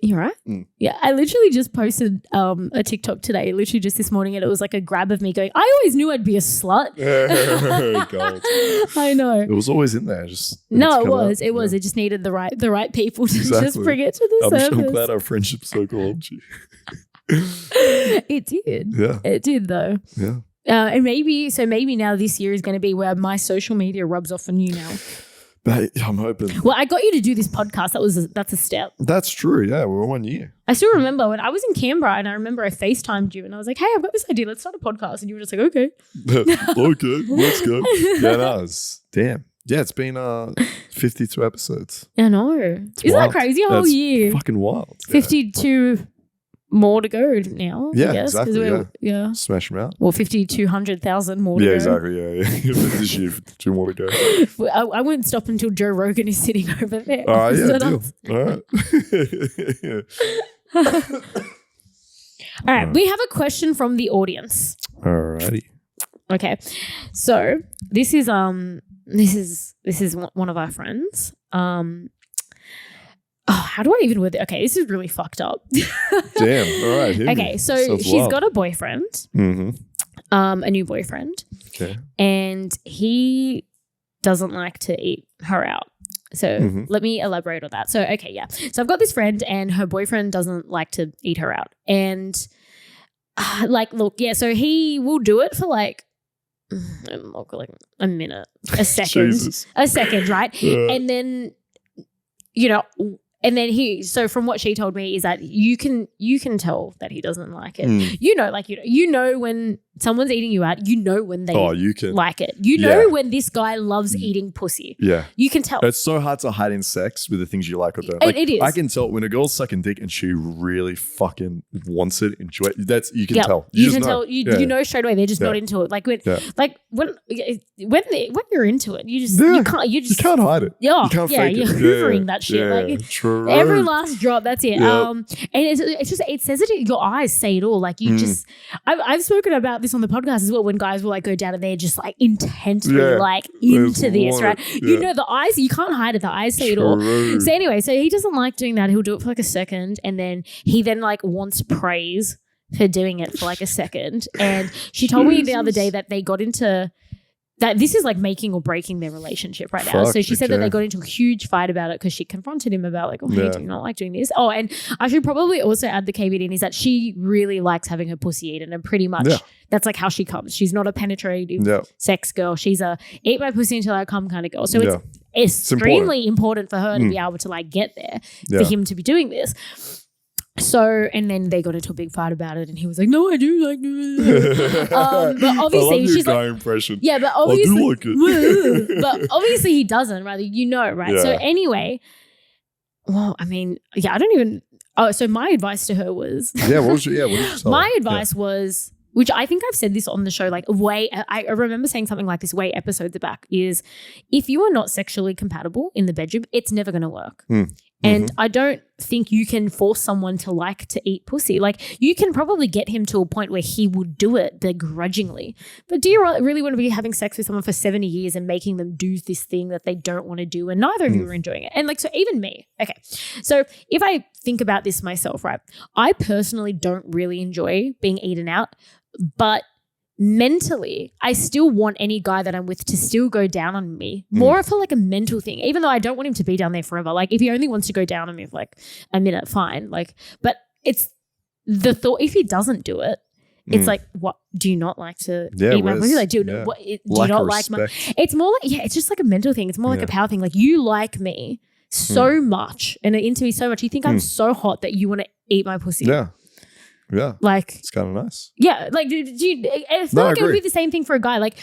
You're right. Yeah, I literally just posted a TikTok today, literally just this morning, and it was like a grab of me going, I always knew I'd be a slut. God. I know. It was always in there. It was. It just needed the right people to just bring it to the surface. I'm glad our friendship circle helped you. It did. Yeah. It did though. Yeah. And maybe now this year is going to be where my social media rubs off on you now. But I'm hoping. Well, I got you to do this podcast. That's a step. That's true. Yeah, we're 1 year. I still remember when I was in Canberra and I remember I FaceTimed you and I was like, hey, I've got this idea. Let's start a podcast. And you were just like, okay. Okay, let's go. Yeah, no, damn. Yeah, it's been 52 episodes. I know. Isn't that crazy? A whole year. Fucking wild. 52 more to go now. Yeah, I guess, exactly. Yeah. Smash them out. Well, 200,000 more to go. Yeah, exactly. Yeah. This year, 2 more to go. I won't stop until Joe Rogan is sitting over there. All right, yeah, deal. All right. All right, we have a question from the audience. All righty. Okay, so this is one of our friends. How do I even word it? Okay, this is really fucked up. Damn. All right. Okay, so she's got a boyfriend, a new boyfriend. Okay. And he doesn't like to eat her out. So let me elaborate on that. So, okay, yeah. So I've got this friend and her boyfriend doesn't like to eat her out. And so he will do it for like a minute, a second, right? Yeah. And then, and then so from what she told me is that you can tell that he doesn't like it. When someone's eating you out, you know when they like it. You know when this guy loves eating pussy. Yeah. You can tell. It's so hard to hide in sex with the things you like or don't. Like, it is. I can tell when a girl's sucking dick and she really fucking wants it, enjoy it. You can tell. You can tell. You know straight away they're just not into it. Like when you're into it, you can't hide it. Yeah. You can't fake you're it. hoovering that shit. Like true. every last drop, that's it. Yep. And it says it, your eyes say it all. Like you just I've spoken about this on the podcast as well when guys will like go down and they're just like intensely like into this, right? You know the eyes, you can't hide it. The eyes say it all. So anyway, so he doesn't like doing that. He'll do it for like a second and then he like wants praise for doing it for like a second. And she told me the other day that they got into that this is like making or breaking their relationship right now. So she said that they got into a huge fight about it because she confronted him about like, hey, do you not like doing this? Oh, and I should probably also add the caveat in is that she really likes having her pussy eaten and pretty much that's like how she comes. She's not a penetrative sex girl. She's a eat my pussy until I come kind of girl. So it's extremely important for her to be able to like get there for him to be doing this. So, and then they got into a big fight about it and he was like, no, I do like it. But obviously she's like, impression. Yeah, but obviously, I do like it. but obviously he doesn't, right? You know, right? Yeah. So anyway, well, I mean, I don't even, so my advice to her was. What did you tell my her? advice was, which I think I've said this on the show, like I remember saying something like this way episodes back is if you are not sexually compatible in the bedroom, it's never going to work. And I don't think you can force someone to like to eat pussy. Like you can probably get him to a point where he would do it begrudgingly. But do you really want to be having sex with someone for 70 years and making them do this thing that they don't want to do and neither of you are enjoying it? And like, so even me. Okay. So if I think about this myself, right, I personally don't really enjoy being eaten out, but mentally, I still want any guy that I'm with to still go down on me. More for like a mental thing, even though I don't want him to be down there forever. Like if he only wants to go down on me for like a minute, fine. Like, but it's the thought, if he doesn't do it, it's like, what, do you not like to eat my pussy? Like, do you not like my, it's more like, it's just like a mental thing. It's more like a power thing. Like you like me so much and are into me so much. You think I'm so hot that you want to eat my pussy. Yeah. Like, it's kind of nice. Yeah. Like, do you, I feel like it would be the same thing for a guy. Like,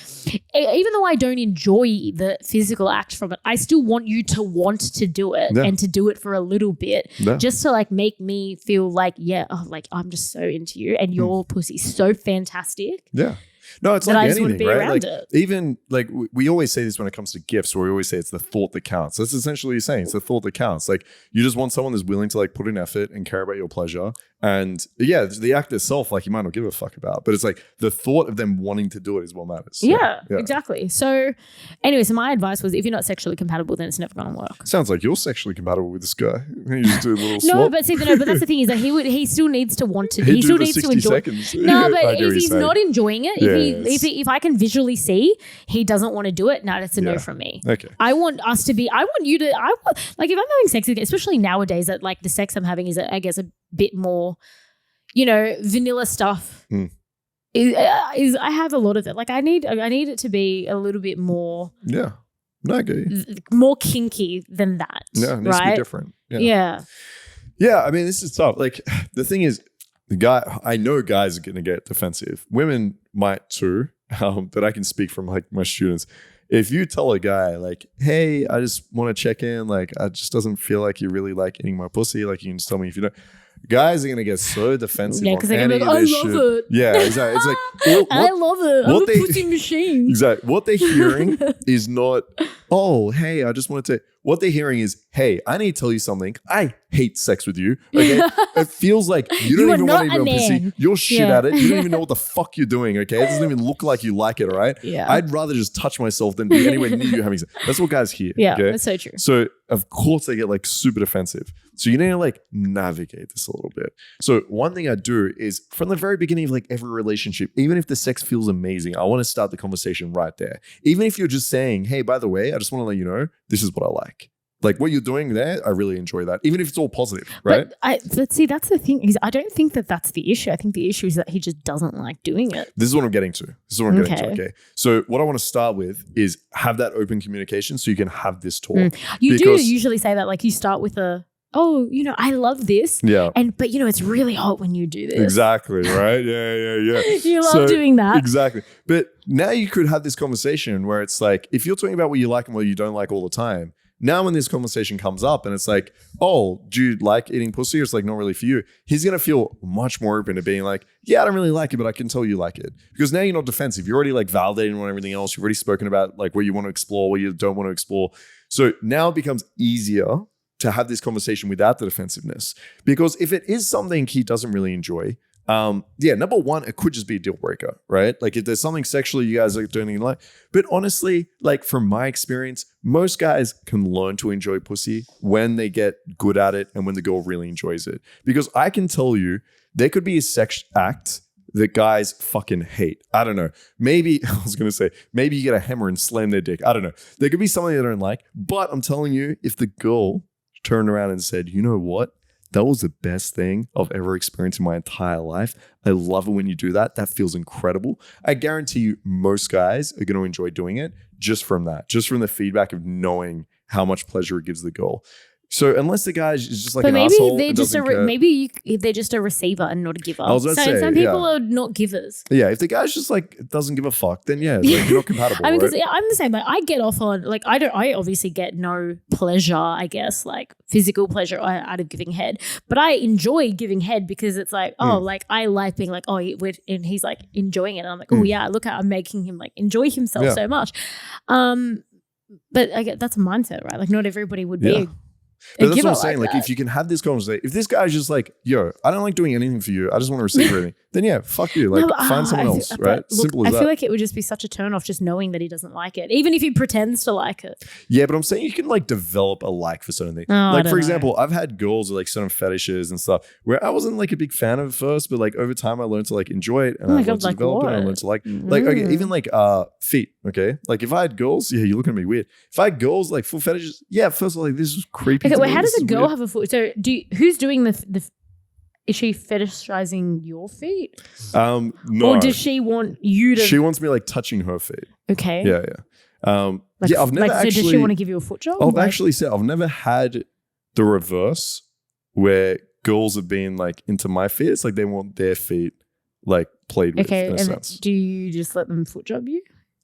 even though I don't enjoy the physical act from it, I still want you to want to do it and to do it for a little bit just to like make me feel like, like I'm just so into you and your pussy's so fantastic. Yeah. No, it's like anything, right? Like it. even like we always say this when it comes to gifts, where we always say it's the thought that counts. That's essentially what you're saying. It's the thought that counts. Like you just want someone that's willing to like put in effort and care about your pleasure. And the act itself, like you might not give a fuck about, but it's like the thought of them wanting to do it is what matters. Yeah, exactly. So anyway, so my advice was if you're not sexually compatible, then it's never going to work. Sounds like you're sexually compatible with this guy. You just do a little swap. No, but that's the thing is that he still needs to want to. He still needs to enjoy. Seconds. No, but if he's not enjoying it, if I can visually see he doesn't want to do it, no, that's a no from me. Okay. I want you to like if I'm having sex with you, especially nowadays that like the sex I'm having is I guess a bit more, vanilla stuff. Is I have a lot of it. Like I need it to be a little bit more. Yeah. No, I get you. More kinky than that. Yeah, it needs to be different. Yeah. Yeah, I mean, this is tough. Like the thing is, I know guys are going to get defensive. Women might too, but I can speak from like my students. If you tell a guy like, hey, I just want to check in, like, I just doesn't feel like you really like eating my pussy. Like, you can just tell me if you don't. Guys are going to get so defensive. Yeah, because they're going to be like, I love it. Yeah, exactly. It's like, I love it. I'm a pussy machine. Exactly. What they're hearing is not, oh, hey, I just wanted to. What they're hearing is, hey, I need to tell you something. I hate sex with you. Okay? It feels like you don't even want to eat my pussy. You're shit at it. You don't even know what the fuck you're doing. Okay, it doesn't even look like you like it. All right. Yeah. I'd rather just touch myself than be anywhere near you having sex. That's what guys hear. Yeah, okay? that's so true. So of course they get like super defensive. So you need to like navigate this a little bit. So one thing I do is from the very beginning of like every relationship, even if the sex feels amazing, I want to start the conversation right there. Even if you're just saying, hey, by the way, I just want to let you know, this is what I like. Like what you're doing there, I really enjoy that. Even if it's all positive, right? But see, that's the thing. Is I don't think that that's the issue. I think the issue is that he just doesn't like doing it. This is what I'm getting to. Okay. So what I want to start with is have that open communication so you can have this talk. You do usually say that, like you start with a oh, I love this. Yeah. But it's really hot when you do this. Exactly, right? Yeah. You love doing that. Exactly. But now you could have this conversation where it's like, if you're talking about what you like and what you don't like all the time, now when this conversation comes up and it's like, oh, do you like eating pussy? Or it's like, not really for you. He's going to feel much more open to being like, yeah, I don't really like it, but I can tell you like it. Because now you're not defensive. You're already like validating on everything else. You've already spoken about like what you want to explore, what you don't want to explore. So now it becomes easier to have this conversation without the defensiveness. Because if it is something he doesn't really enjoy, number one, it could just be a deal breaker, right? Like if there's something sexually you guys don't even like. But honestly, like from my experience, most guys can learn to enjoy pussy when they get good at it and when the girl really enjoys it. Because I can tell you, there could be a sex act that guys fucking hate. I don't know. Maybe, I was going to say, maybe you get a hammer and slam their dick. I don't know. There could be something they don't like. But I'm telling you, if the girl turned around and said, you know what? That was the best thing I've ever experienced in my entire life. I love it when you do that. That feels incredible. I guarantee you most guys are going to enjoy doing it just from that, just from the feedback of knowing how much pleasure it gives the girl. So unless the guy is just like an asshole, they're just they're just a receiver and not a giver. I was about to say, some people are not givers. Yeah, if the guy's just like doesn't give a fuck, then yeah, like, you're not compatible. I mean, because right? I'm the same. Like I get off on like I obviously get no pleasure, I guess, like physical pleasure out of giving head, but I enjoy giving head because it's like like I like being like and he's like enjoying it, and I'm like oh yeah, look how I'm making him like enjoy himself so much. But I get that's a mindset, right? Like not everybody would be. But that's what I'm saying. Like, if you can have this conversation, if this guy's just like, yo, I don't like doing anything for you, I just want to receive anything, then yeah, fuck you. Like, find someone else, right? Simple as that. I feel like it would just be such a turn off just knowing that he doesn't like it, even if he pretends to like it. Yeah, but I'm saying you can like develop a like for certain things. Like, for example, I've had girls with like certain fetishes and stuff where I wasn't like a big fan of it first, but like over time I learned to like enjoy it and I learned to develop it and I learned to like okay, even like feet, okay? Like if I had girls, yeah, you're looking at me weird. If I had girls like full fetishes, yeah, first of all, like this is creepy. Okay, well, how does a girl have a foot? So who's doing the is she fetishizing your feet? No. Or does she want you to? She wants me like touching her feet. Okay. Yeah. I've never actually. So does she want to give you a foot job? Actually said I've never had the reverse where girls have been like into my feet. It's like they want their feet like played with. Okay, in a sense. Do you just let them foot job you?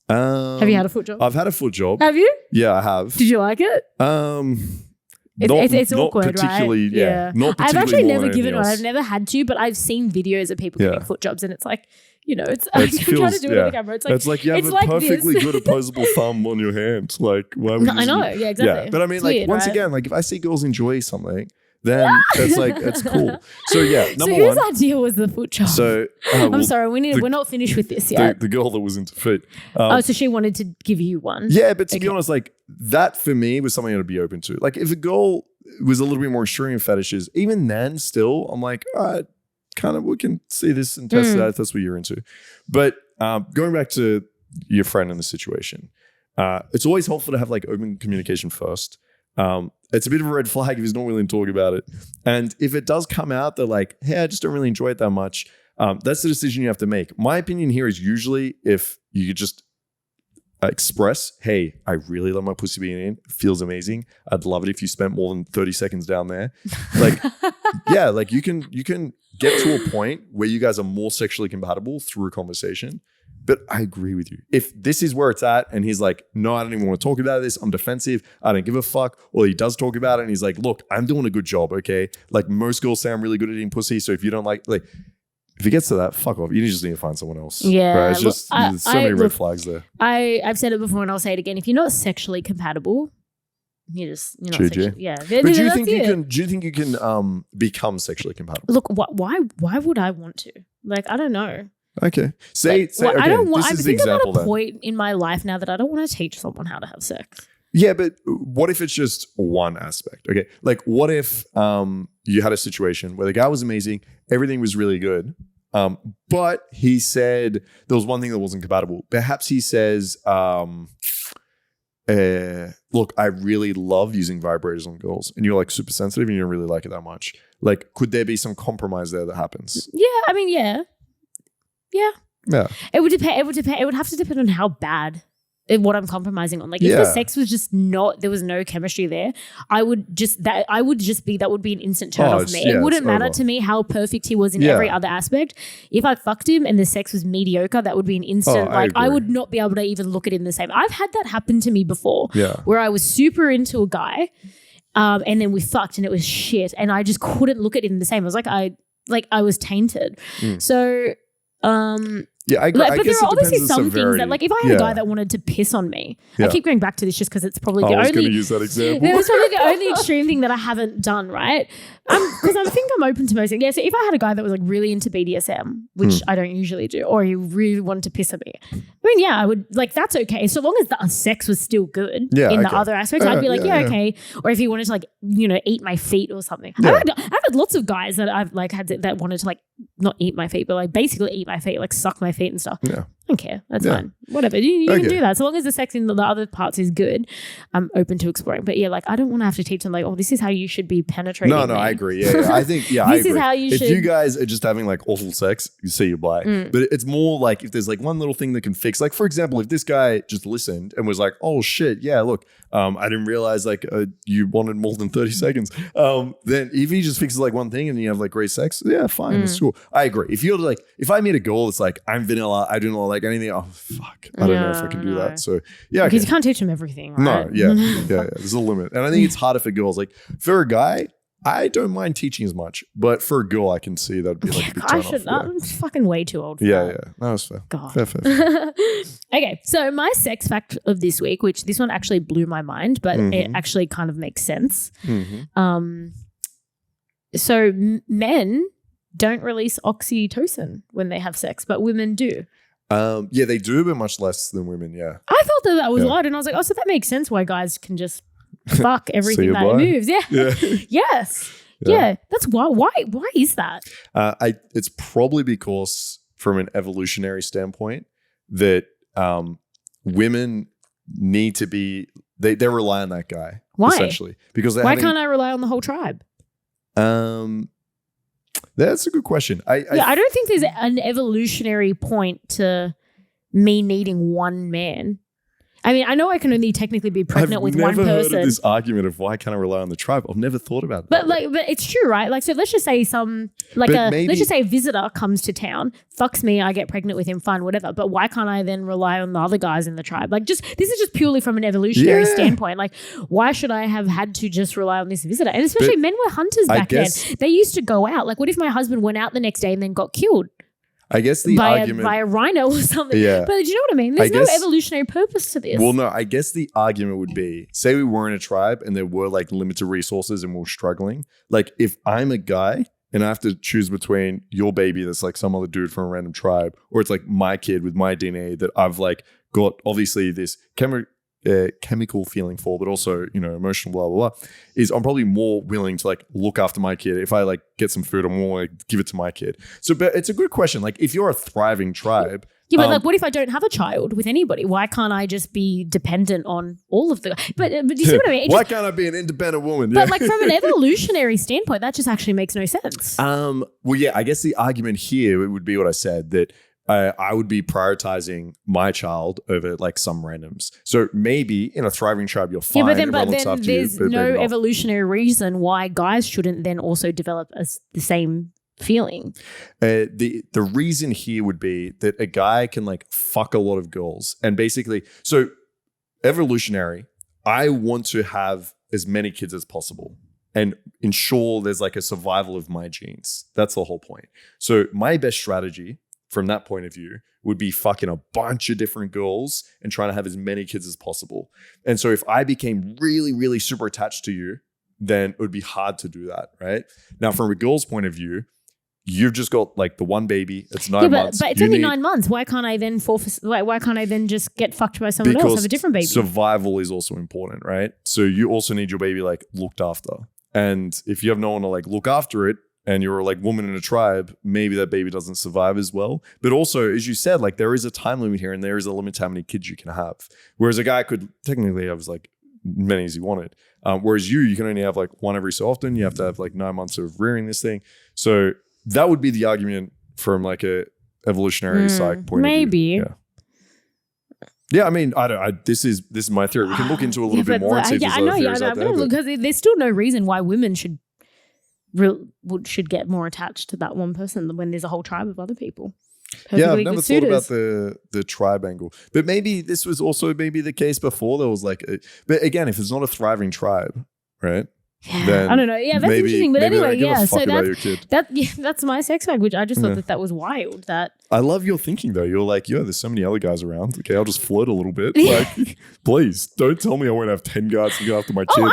Have you had a foot job? I've had a foot job. Have you? Yeah, I have. Did you like it? It's awkward, right? Yeah. Not particularly. I've actually never given one. I've never had to, but I've seen videos of people giving foot jobs, and it's like, it's I'm trying to do it on the camera. It's like you have a perfectly good opposable thumb on your hand. Like, why would I know, yeah, exactly. Yeah. But I mean, it's like weird, once again, like if I see girls enjoy something, then that's like that's cool. So yeah, number one. So whose idea was the foot job? So I'm sorry, we're not finished with this yet. The girl that was into feet. So she wanted to give you one. Yeah, but to be honest, like that for me was something I'd be open to. Like if a girl was a little bit more extreme fetishes, even then still, I'm like, all right, kind of we can see this and test that if that's what you're into. But going back to your friend in the situation, it's always helpful to have like open communication first. It's a bit of a red flag if he's not willing to talk about it. And if it does come out that like, hey, I just don't really enjoy it that much, that's the decision you have to make. My opinion here is usually if you could just express, hey, I really love my pussy being in. It feels amazing. I'd love it if you spent more than 30 seconds down there. Like, yeah, like you can get to a point where you guys are more sexually compatible through a conversation. But I agree with you. If this is where it's at and he's like, no, I don't even want to talk about this. I'm defensive. I don't give a fuck. Or he does talk about it and he's like, look, I'm doing a good job, okay? Like most girls say I'm really good at eating pussy. So if you don't like if it gets to that, fuck off. You just need to find someone else. Yeah. Right? It's just there's so many red flags there. I've said it before and I'll say it again. If you're not sexually compatible, you're not sexually. Yeah. But do you think you can become sexually compatible? Look, why would I want to? Like, I don't know. Okay. Okay. I don't want. I think I'm at a point in my life now that I don't want to teach someone how to have sex. Yeah, but what if it's just one aspect? Okay, like what if you had a situation where the guy was amazing, everything was really good, but he said there was one thing that wasn't compatible. Perhaps he says, look, I really love using vibrators on girls, and you're like super sensitive and you don't really like it that much. Like, could there be some compromise there that happens? Yeah, I mean, yeah. Yeah. It would depend. It would have to depend on how bad what I'm compromising on. Like if the sex was just there was no chemistry there, that would be an instant turn off me. It wouldn't matter to me how perfect he was in every other aspect. If I fucked him and the sex was mediocre, that would be an instant, I would not be able to even look at it in the same. I've had that happen to me before where I was super into a guy and then we fucked and it was shit and I just couldn't look at it in the same. I was I was tainted. So, yeah, I agree. But there are obviously some things that, like, if I had a guy that wanted to piss on me, I keep going back to this just because it's probably the only. I was going to use that example. It was probably the only extreme thing that I haven't done, right? Because I think I'm open to most things. Yeah, so if I had a guy that was like really into BDSM, which I don't usually do, or he really wanted to piss at me, I mean, yeah, I would like that's okay. So long as the sex was still good in the other aspects, I'd be like, okay. Or if he wanted to like, eat my feet or something. I've had lots of guys that I've like had that wanted to like not eat my feet, but like basically eat my feet, like suck my feet and stuff. Yeah. I don't care. That's fine. Whatever. You can do that. So long as the sex in the other parts is good, I'm open to exploring. But yeah, like I don't want to have to teach them like, oh, this is how you should be penetrating. No, I agree. Yeah. I think, this I agree. Is how you if should. you guys are just having like awful sex, you see you buy. But it's more like if there's like one little thing that can fix, like for example, if this guy just listened and was like, oh shit, yeah, look, I didn't realize like you wanted more than 30 seconds. Then if he just fixes like one thing and you have like great sex, yeah, fine. It's cool. I agree. If you're like, if I meet a girl that's like, I'm vanilla, I do not like anything. Oh, fuck. I don't know if I can do that. So yeah. Because you can't teach them everything, right? No, yeah. There's a limit. And I think it's harder for girls. Like for a guy, I don't mind teaching as much, but for a girl, I can see that'd be like a big turn off. I'm fucking way too old for that. Yeah. That was fair. God. Fair. Okay, so my sex fact of this week, which this one actually blew my mind, but it actually kind of makes sense. So men don't release oxytocin when they have sex, but women do. Yeah, they do, but much less than women, yeah. I thought that was odd, and I was like, oh, so that makes sense why guys can just fuck everything that moves. Yeah. Yes. Yeah. That's why is that? It's probably because from an evolutionary standpoint that women need to be they rely on that guy. Why? Essentially. Because why can't I rely on the whole tribe? That's a good question. I don't think there's an evolutionary point to me needing one man. I mean, I know I can only technically be pregnant with one person. I've never heard of this argument of why can't I rely on the tribe. I've never thought about that. But it's true, right? Like, so let's just say let's just say a visitor comes to town, fucks me, I get pregnant with him, fine, whatever. But why can't I then rely on the other guys in the tribe? Like, this is just purely from an evolutionary standpoint. Like, why should I have had to just rely on this visitor? And especially men were hunters back then. They used to go out. Like, what if my husband went out the next day and then got killed? I guess the argument by a rhino or something. Yeah. But do you know what I mean? There's no evolutionary purpose to this. Well, no, I guess the argument would be, say we were in a tribe and there were like limited resources and we were struggling. Like if I'm a guy and I have to choose between your baby that's like some other dude from a random tribe, or it's like my kid with my DNA that I've like got obviously this chemical feeling for, but also, emotional, blah, blah, blah, is I'm probably more willing to like look after my kid. If I like get some food, I'm more like give it to my kid. So, but it's a good question. Like if you're a thriving tribe. Yeah, but like what if I don't have a child with anybody? Why can't I just be dependent on all of the, but do you see what I mean? Why can't I be an independent woman? But like from an evolutionary standpoint, that just actually makes no sense. Well, yeah, I guess the argument here would be what I said, that I would be prioritizing my child over like some randoms. So maybe in a thriving tribe, you're fine. Yeah, but then there's no evolutionary reason why guys shouldn't then also develop the same feeling. The reason here would be that a guy can like fuck a lot of girls, and basically, so evolutionary, I want to have as many kids as possible and ensure there's like a survival of my genes. That's the whole point. So my best strategy from that point of view would be fucking a bunch of different girls and trying to have as many kids as possible. And so if I became really, really super attached to you, then it would be hard to do that, right? Now, from a girl's point of view, you've just got like the one baby. It's 9 months. But it's only 9 months. Why can't I then why can't I then just get fucked by someone else, have a different baby? Survival is also important, right? So you also need your baby like looked after. And if you have no one to like look after it, and you're like woman in a tribe, maybe that baby doesn't survive as well. But also, as you said, like there is a time limit here and there is a limit to how many kids you can have. Whereas a guy could technically have like many as he wanted. Whereas you can only have like one every so often. You have to have like 9 months of rearing this thing. So that would be the argument from like a evolutionary psych point of view. Maybe. Yeah. Yeah, I mean, this is my theory. We can look into a little bit more and see if there's other theories out there. Because there's still no reason why women should get more attached to that one person when there's a whole tribe of other people. Yeah, I've never thought about the tribe angle. But maybe this was also the case before there was like but again, if it's not a thriving tribe, right? Yeah, then I don't know. Yeah, that's interesting. But anyway, so that's my sex fact, which I just thought that was wild. That I love your thinking though. You're like, there's so many other guys around. Okay, I'll just flirt a little bit. Like, please don't tell me I won't have 10 guys to go after my kids. 100%.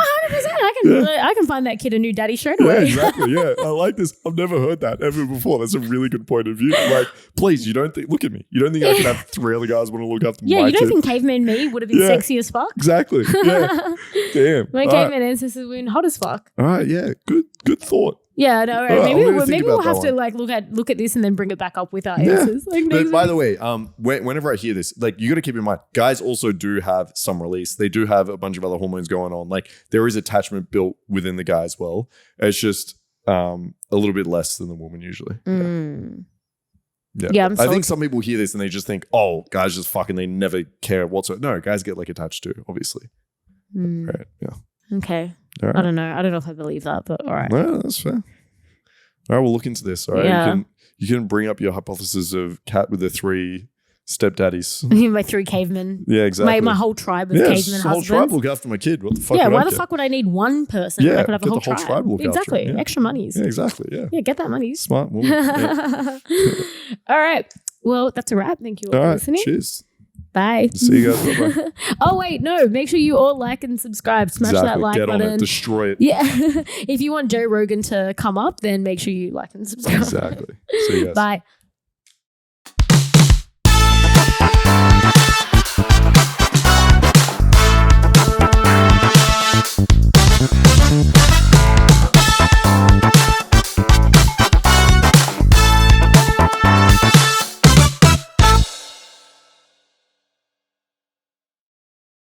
I can find that kid a new daddy straight away. Yeah, exactly. Yeah, I like this. I've never heard that ever before. That's a really good point of view. Like, please, look at me. You don't think I can have 3 other guys want to look after my kid? Yeah, you don't think caveman me would have been sexy as fuck? Exactly. Yeah. Damn. My caveman ancestors were hot as fuck. All right. Yeah. Good thought. Yeah, no, right. Maybe we'll have to like look at this and then bring it back up with our answers. Like, but by the way, whenever I hear this, like you got to keep in mind, guys also do have some release. They do have a bunch of other hormones going on. Like there is attachment built within the guy as well. It's just a little bit less than the woman usually. Yeah, I think some people hear this and they just think, oh, guys just fucking, they never care whatsoever. No, guys get like attached too, obviously. Right. Yeah. Okay. Right. I don't know. I don't know if I believe that, but all right. No, that's fair. All right, we'll look into this. All right. Yeah. You can bring up your hypothesis of cat with the 3 stepdaddies. My 3 cavemen. Yeah, exactly. My whole tribe of cavemen husbands. Whole tribe look after my kid. What the fuck? Yeah, why the fuck would I need one person? Yeah, I could have a whole tribe look exactly. After him. Extra monies. Yeah, exactly. Yeah. Yeah, get that money. Smart woman. Yeah. All right. Well, that's a wrap. Thank you all for listening. Cheers. Bye. See you guys. Bye-bye. Oh, wait, no. Make sure you all like and subscribe. Smash that like Get button. On it. Destroy it. Yeah. If you want Joe Rogan to come up, then make sure you like and subscribe. Exactly. See you guys. Bye.